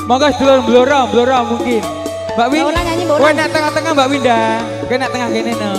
Monggo sedulur blora mungkin. Mbak Win. Kowe nek tengah-tengah Mbak Winda. Kowe nek tengah kene no.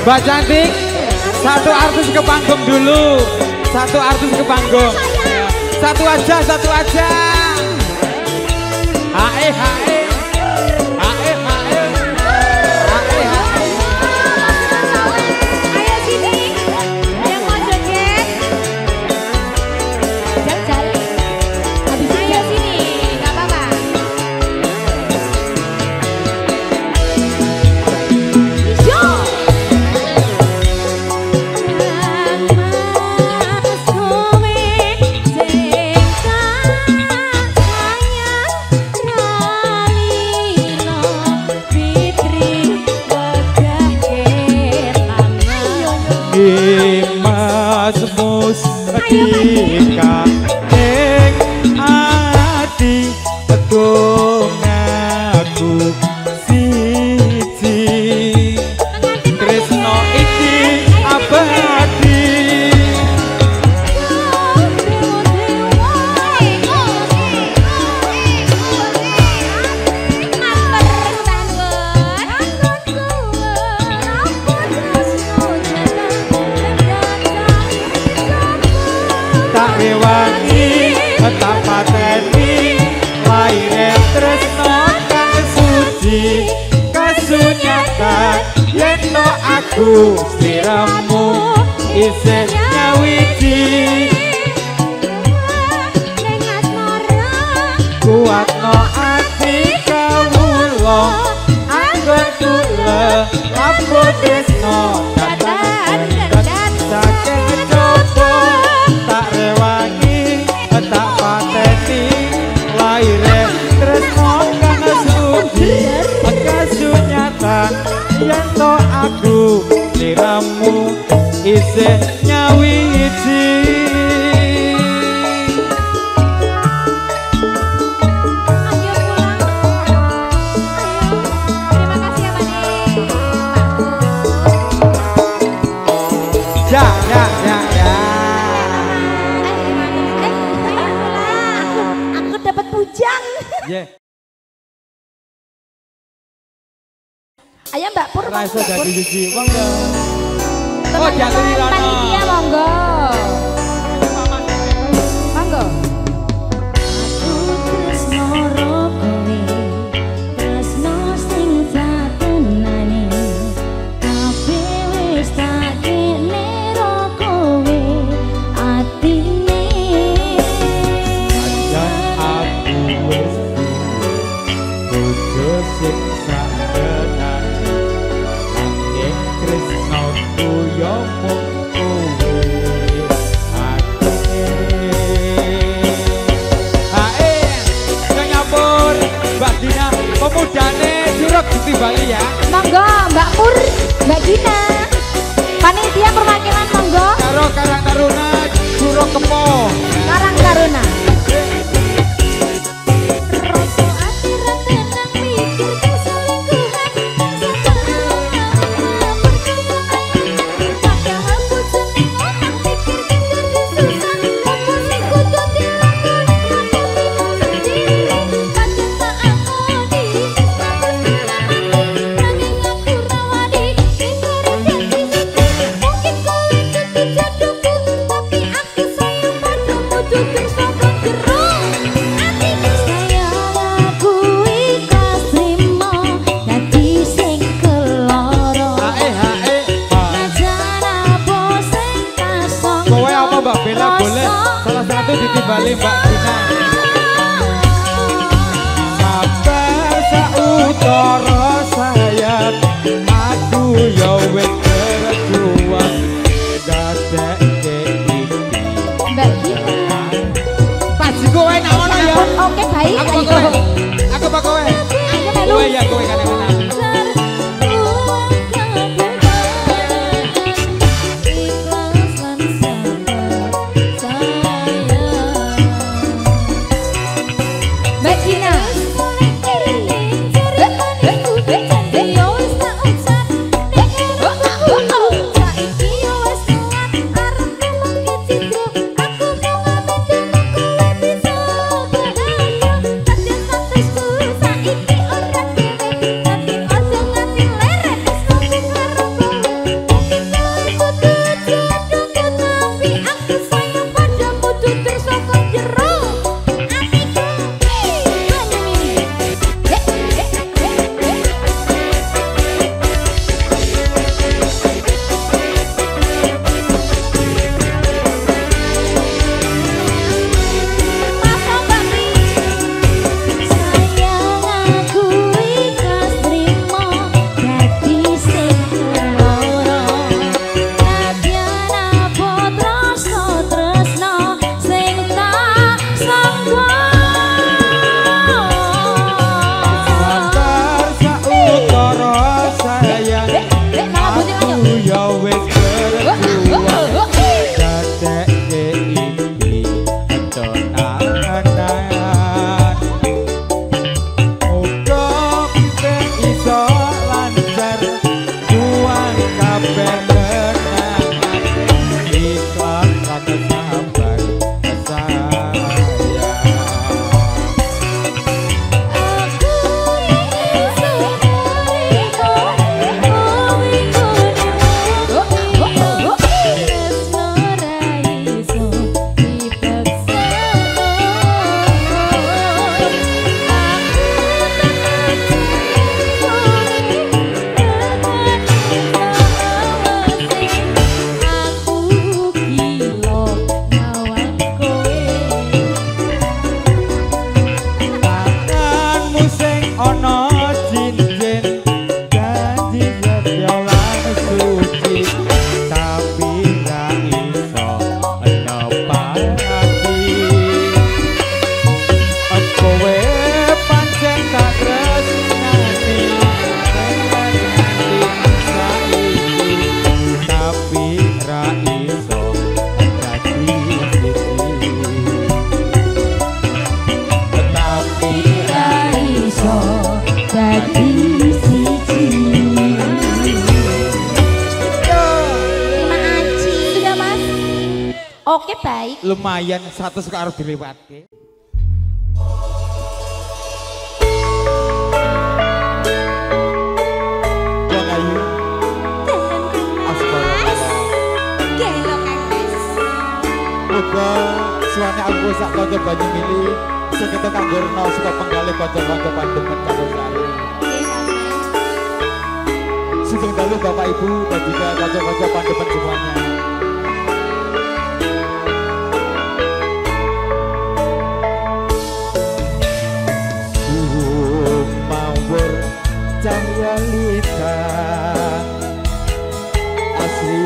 Mbak Cantik, satu artis ke panggung dulu. Satu artis ke panggung. Satu aja, satu aja. Hae, hae. Hae, hae. Hae, hae. Ayo sini, yang mau joget. Jal-jal. Ayo sini, gak apa-apa. Mas mustika ing ati agung aku siji tresno iki abadi tak rewangi tak pateni laire tresno kang suci kasunyatan yen no aku sliramu isih nyawiji kuatno ati kawula anggon kula lampun tresno datan saking coba tak rewangi tak pateni laire tresno kang suci kasunyatan yen to aku sliramu isih nyawiji. Ya, ya, ya, ya. Aku dapat bujang. Yeah. Ayo Mbak Pur. Rasa jadi siji, monggo. Oh, jatuh di rono. Panitia monggo. aku yo mung kowe hae nyambur Mbak Dina pemudane Juruk di Bali ya monggo Mbak Pur Mbak Dina panitia perwakilan monggo karo Karang Taruna Juruk Kepo Karang Taruna Bali Mbak Dina sabar sautara sayap aku yo wis berjuang dadekke iki Mbak Dina pas kowe nak ngono ya oke baik aku pak kowe ayo melu kowe ya kowe kan ngono Oke baik. Lumayan 100 kok harus dilewatke. Wong ayu. Gelo Kang. Muga suwane aku sak kanca banyu mili sing ketok kanggo rena saka penggalih kanca-kanca pandemen karo sare. Sugeng dalu Bapak Ibu dan juga kanca-kanca pandemen semuanya. Cahaya lita asli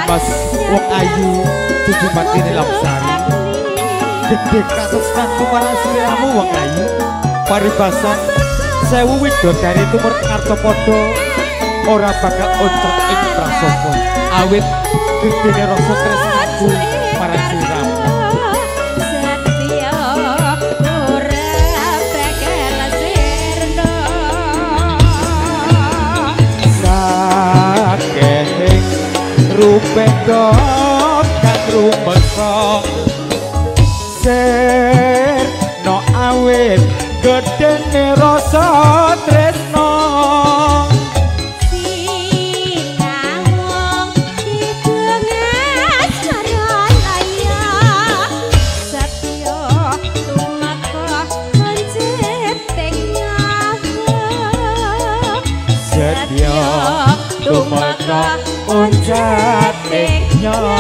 Mas wong ayu cucu Martini Lamsari gede katosnan kumaran sliramu wong ayu paribasan sewu widodari tumur ngartopodo ora bakal oncok ing prasopo awit gedene rasa tresnaku marang sliramu rupendo kang rumeksa ser no awit gedene rasa tresno sinamong didengas maralaya satya tumeka panceting nyawa setya tumeka onjate nyawa.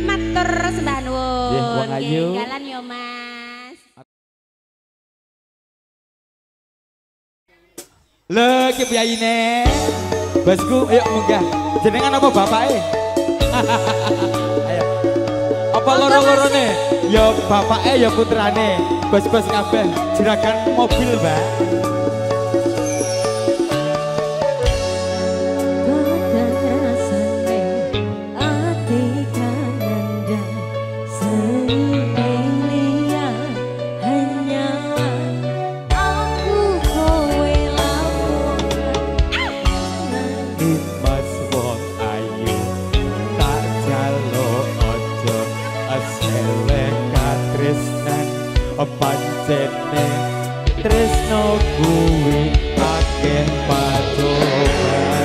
Matur sembah nuwun. Nggih, wong ayu. Jalan yo, Mas. Lho, ki piyayine. Bosku, ayo munggah. Jenengan apa bapake? Ayo. Apa loro-lorone? Ya bapake ya putrane. Bos-bos kabeh juragan mobil, Mbak. Pancene tresno kuwi akeh pacoban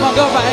monggo Pak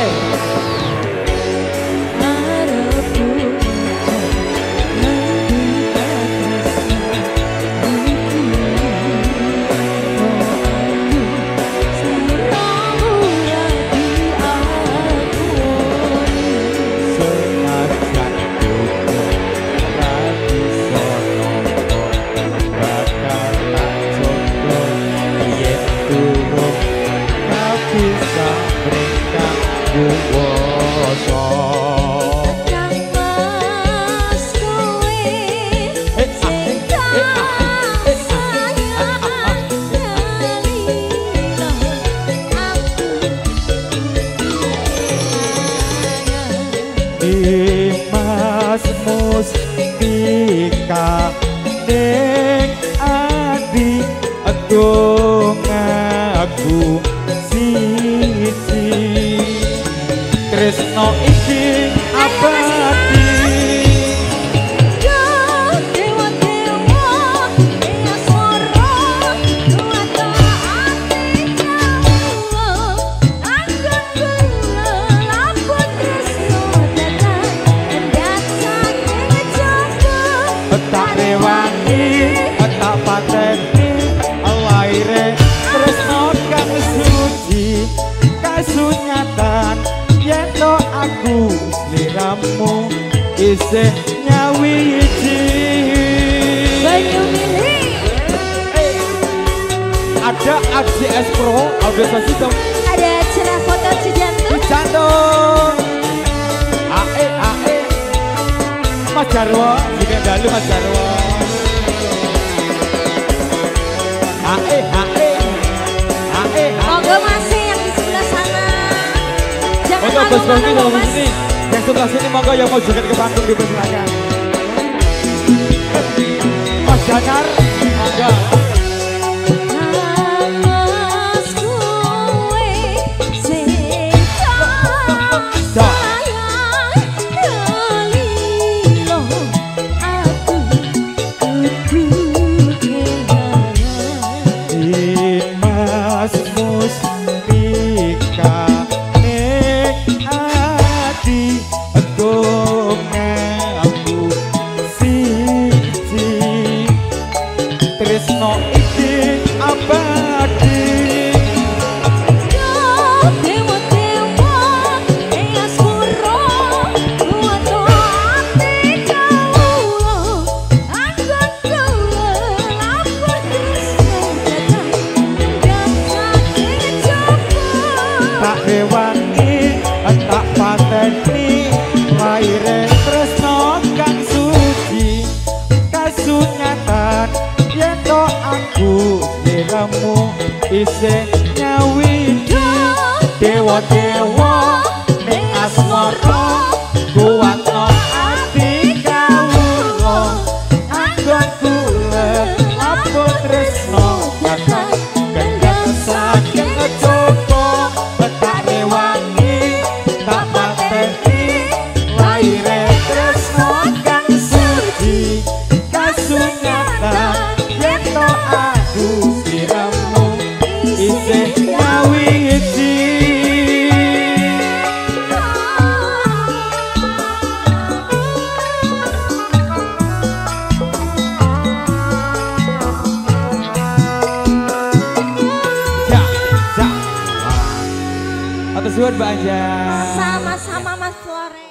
mika ning ati adong aku siji tresno iki abadi tak rewangi tak pateni laire tresno kang suci kasunyatan yen to aku sliramu isih nyawiji banyu milih ada AJS Pro audio system ada cerah foto Cijantung Cijantung Mas Jarwo, juga dalu Mas Jarwo. Monggo masih yang di sebelah sana. Jangan untuk bos ini kalau Mas. sini, yang sebelah sini monggo yang mau joget ke panggung dipersilakan. Mas Janar, monggo. Tresno iki abadi dewa-dewa eyas pura kuwato ati kawula anggon kula lapor tresno datang saking coba tak rewangi tak pateni laire tresno kang suci kasunyatan yen to aku sliramu isih nyawiji dewa-dewa ning asmara kuwatno ati kawula anggon kula lapor tresno datang kendang saking coba tak rewangi tak pateni laire tresno kang suci kasunyatan yen to aku sliramu isih nyawiji atas suwun Mbak Anja. sama-sama Mas Flore.